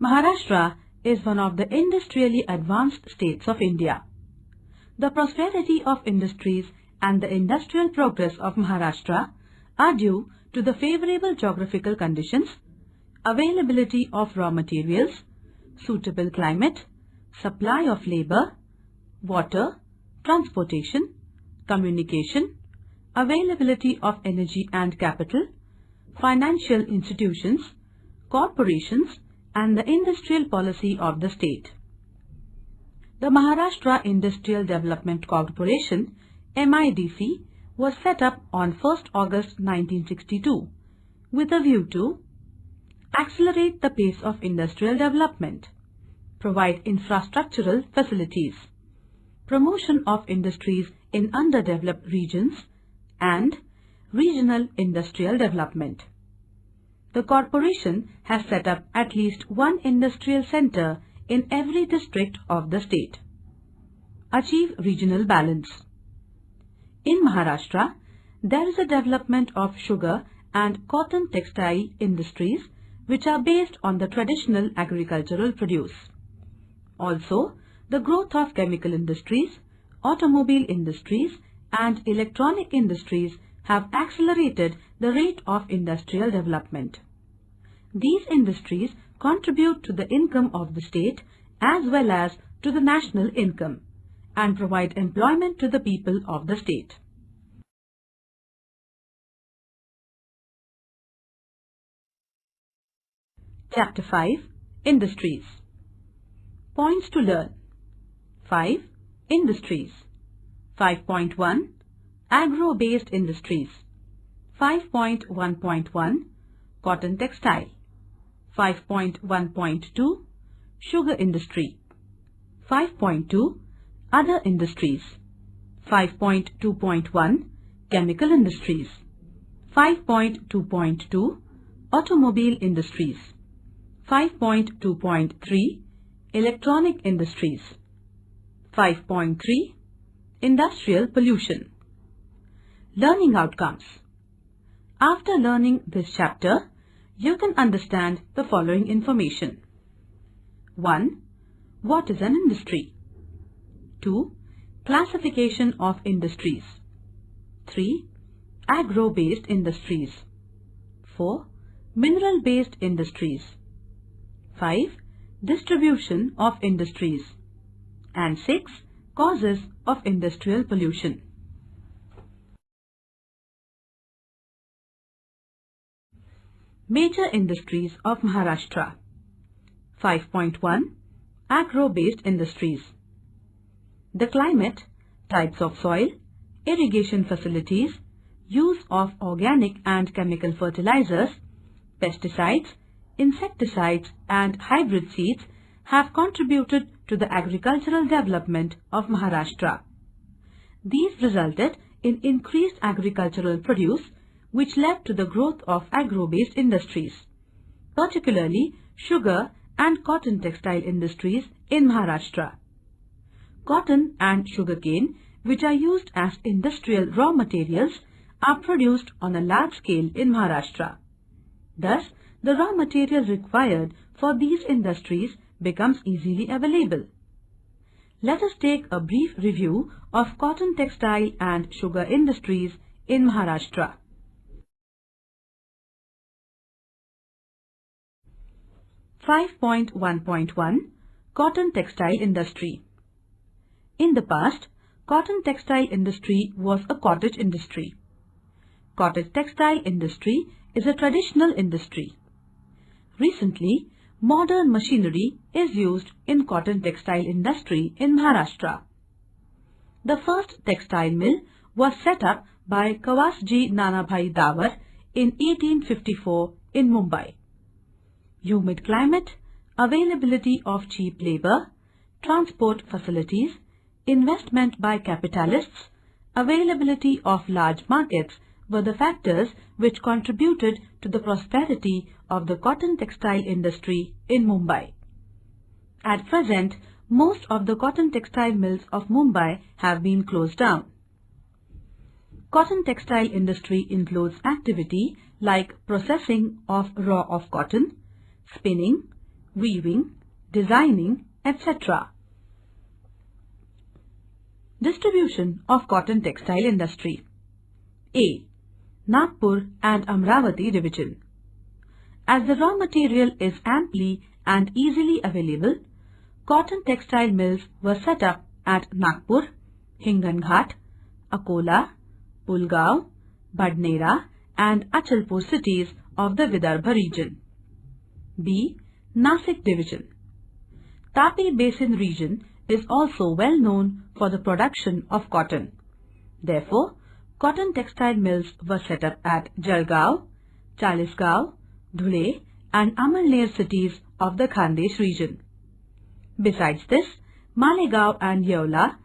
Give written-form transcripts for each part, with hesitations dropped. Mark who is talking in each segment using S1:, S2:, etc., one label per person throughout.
S1: Maharashtra is one of the industrially advanced states of India. The prosperity of industries and the industrial progress of Maharashtra are due to the favorable geographical conditions, availability of raw materials, suitable climate, supply of labor, water, transportation, communication, availability of energy and capital, financial institutions, corporations, and the industrial policy of the state. The Maharashtra Industrial Development Corporation (MIDC) was set up on 1st August 1962 with a view to accelerate the pace of industrial development, provide infrastructural facilities, promotion of industries in underdeveloped regions, and regional industrial development. The corporation has set up at least one industrial center in every district of the state. Achieve regional balance. In Maharashtra, there is a development of sugar and cotton textile industries which are based on the traditional agricultural produce. Also, the growth of chemical industries, automobile industries, and electronic industries have accelerated the rate of industrial development. These industries contribute to the income of the state as well as to the national income and provide employment to the people of the state. Chapter 5 Industries. Points to learn. 5. Industries. 5.1 Agro-based industries. 5.1.1 Cotton textile. 5.1.2 Sugar industry. 5.2 Other industries. 5.2.1 Chemical industries. 5.2.2 Automobile industries. 5.2.3 Electronic industries. 5.3 Industrial pollution. Learning outcomes. After learning this chapter, you can understand the following information. 1. What is an industry? 2. Classification of industries. 3. Agro-based industries. 4. Mineral-based industries. 5. Distribution of industries. And 6. Causes of industrial pollution. Major industries of Maharashtra. 5.1 Agro-based industries. The climate, types of soil, irrigation facilities, use of organic and chemical fertilizers, pesticides, insecticides and hybrid seeds have contributed to the agricultural development of Maharashtra. These resulted in increased agricultural produce which led to the growth of agro-based industries, particularly sugar and cotton textile industries in Maharashtra. Cotton and sugarcane, which are used as industrial raw materials, are produced on a large scale in Maharashtra. Thus, the raw material required for these industries becomes easily available. Let us take a brief review of cotton textile and sugar industries in Maharashtra. (5.1.1) Cotton textile industry. In the past, cotton textile industry was a cottage industry. Cottage textile industry is a traditional industry. Recently, modern machinery is used in cotton textile industry in Maharashtra. The first textile mill was set up by Kawasji Nanabhai Dawar in 1854 in Mumbai. Humid climate, availability of cheap labor, transport facilities, investment by capitalists, availability of large markets were the factors which contributed to the prosperity of the cotton textile industry in Mumbai. At present, most of the cotton textile mills of Mumbai have been closed down. Cotton textile industry includes activity like processing of raw of cotton, spinning, weaving, designing, etc. Distribution of cotton textile industry. A. Nagpur and Amravati division. As the raw material is amply and easily available, cotton textile mills were set up at Nagpur, Hinganghat, Akola, Pulgaon, Badnera and Achalpur cities of the Vidarbha region. B. Nasik division. Tapi Basin region is also well known for the production of cotton. Therefore, cotton textile mills were set up at Jalgaon, Chalisgaon, Dhule and Amalner cities of the Khandesh region. Besides this, Malegaon and Yeola,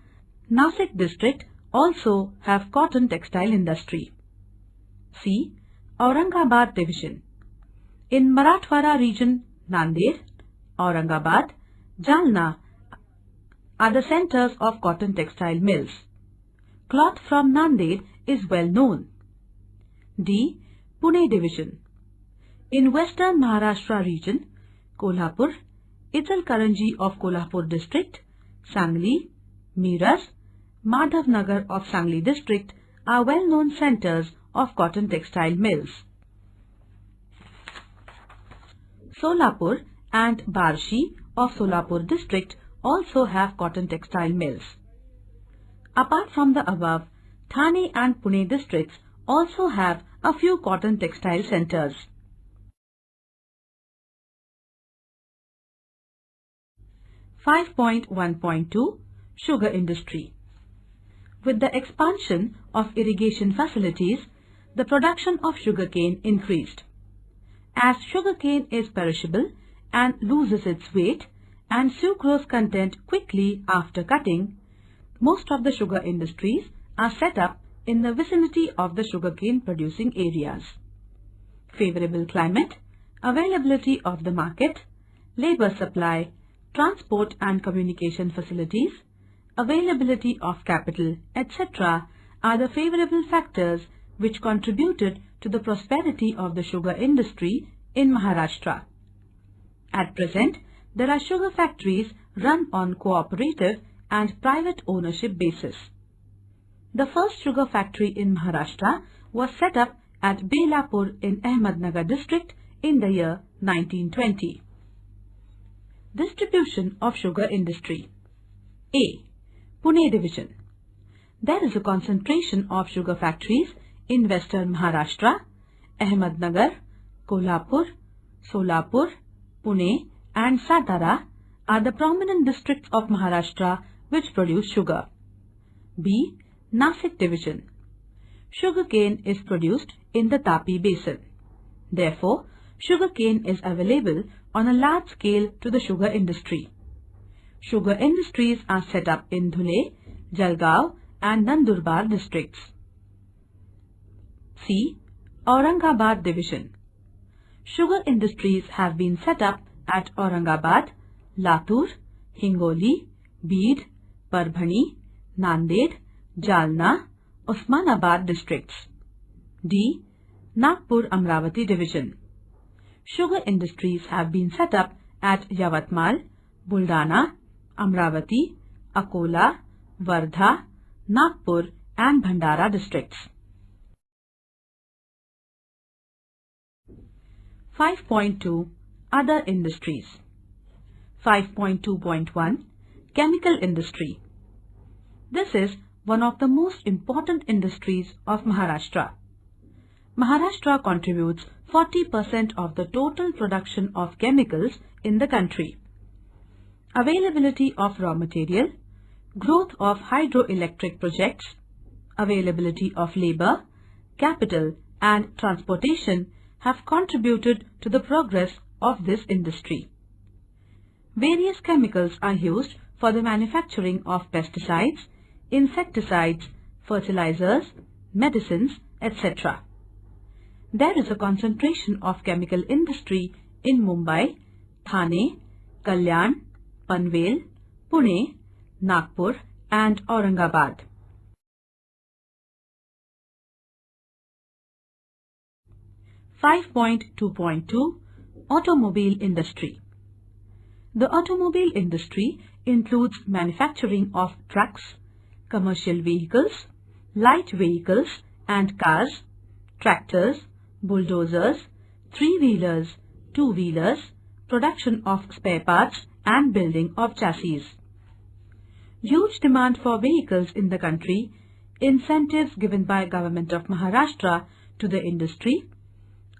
S1: Nasik district also have cotton textile industry. C. Aurangabad division. In Marathwada region, Nanded, Aurangabad, Jalna are the centers of cotton textile mills. Cloth from Nanded is well known. D. Pune division. In western Maharashtra region, Kolhapur, Ichalkaranji of Kolhapur district, Sangli, Miras, Madhavnagar of Sangli district are well-known centers of cotton textile mills. Solapur and Barshi of Solapur district also have cotton textile mills. Apart from the above, Thane and Pune districts also have a few cotton textile centers. (5.1.2) Sugar industry. With the expansion of irrigation facilities, the production of sugarcane increased. As sugarcane is perishable and loses its weight and sucrose content quickly after cutting, most of the sugar industries are set up in the vicinity of the sugarcane producing areas. Favorable climate, availability of the market, labor supply, transport and communication facilities, availability of capital, etc. are the favorable factors which contributed to the prosperity of the sugar industry in Maharashtra. At present, there are sugar factories run on cooperative and private ownership basis. The first sugar factory in Maharashtra was set up at Belapur in Ahmednagar district in the year 1920. Distribution of sugar industry. A. Pune division. There is a concentration of sugar factories in western Maharashtra. Ahmednagar, Kolhapur, Solapur, Pune and Satara are the prominent districts of Maharashtra which produce sugar. B. Nasik division. Sugarcane is produced in the Tapi Basin. Therefore, sugarcane is available on a large scale to the sugar industry. Sugar industries are set up in Dhule, Jalgaon and Nandurbar districts. C. Aurangabad division. Sugar industries have been set up at Aurangabad, Latur, Hingoli, Beed, Parbhani, Nanded, Jalna, Osmanabad districts. D. Nagpur Amravati division. Sugar industries have been set up at Yavatmal, Buldana, Amravati, Akola, Wardha, Nagpur and Bhandara districts. 5.2 Other industries. 5.2.1 Chemical industry. This is one of the most important industries of Maharashtra. Maharashtra contributes 40% of the total production of chemicals in the country. Availability of raw material, growth of hydroelectric projects, availability of labor, capital and transportation have contributed to the progress of this industry. Various chemicals are used for the manufacturing of pesticides, insecticides, fertilizers, medicines, etc. There is a concentration of chemical industry in Mumbai, Thane, Kalyan, Panvel, Pune, Nagpur and Aurangabad. 5.2.2 Automobile industry. The automobile industry includes manufacturing of trucks, commercial vehicles, light vehicles and cars, tractors, bulldozers, three-wheelers, two-wheelers, production of spare parts and building of chassis. Huge demand for vehicles in the country, incentives given by Government of Maharashtra to the industry,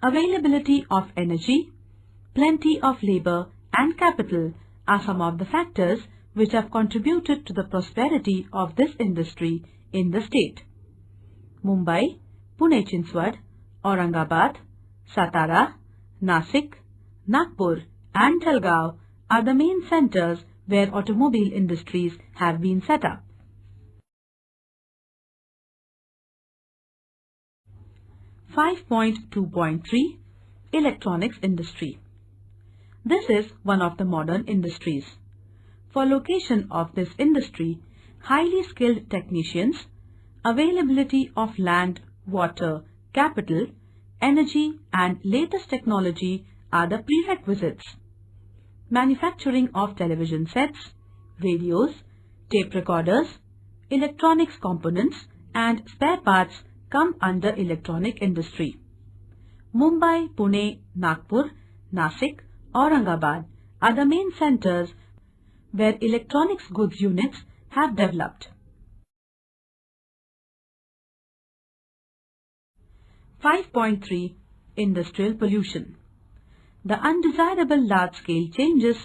S1: availability of energy, plenty of labor and capital are some of the factors which have contributed to the prosperity of this industry in the state. Mumbai, Pune-Chinswad, Aurangabad, Satara, Nasik, Nagpur and Jalgaon are the main centers where automobile industries have been set up. (5.2.3) Electronics Industry. This is one of the modern industries. For location of this industry, highly skilled technicians, availability of land, water, capital, energy and latest technology are the prerequisites. Manufacturing of television sets, radios, tape recorders, electronics components and spare parts come under electronic industry. Mumbai, Pune, Nagpur, Nasik, Aurangabad are the main centers where electronics goods units have developed. 5.3 Industrial Pollution. The undesirable large-scale changes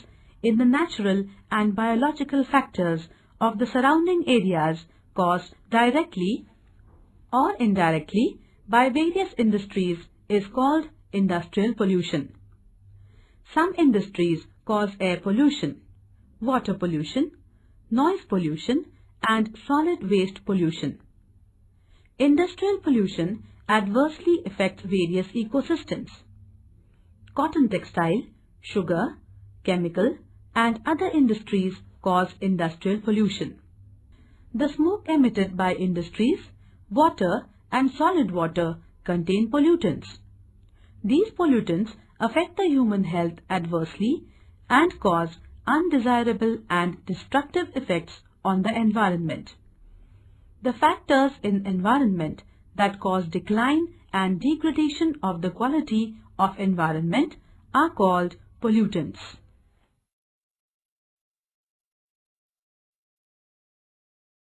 S1: in the natural and biological factors of the surrounding areas caused directly or indirectly by various industries is called industrial pollution. Some industries cause air pollution, water pollution, noise pollution and solid waste pollution. Industrial pollution adversely affects various ecosystems. Cotton textile, sugar, chemical and other industries cause industrial pollution. The smoke emitted by industries, water and solid water contain pollutants. These pollutants affect the human health adversely and cause undesirable and destructive effects on the environment. The factors in environment that cause decline and degradation of the quality of environment are called pollutants.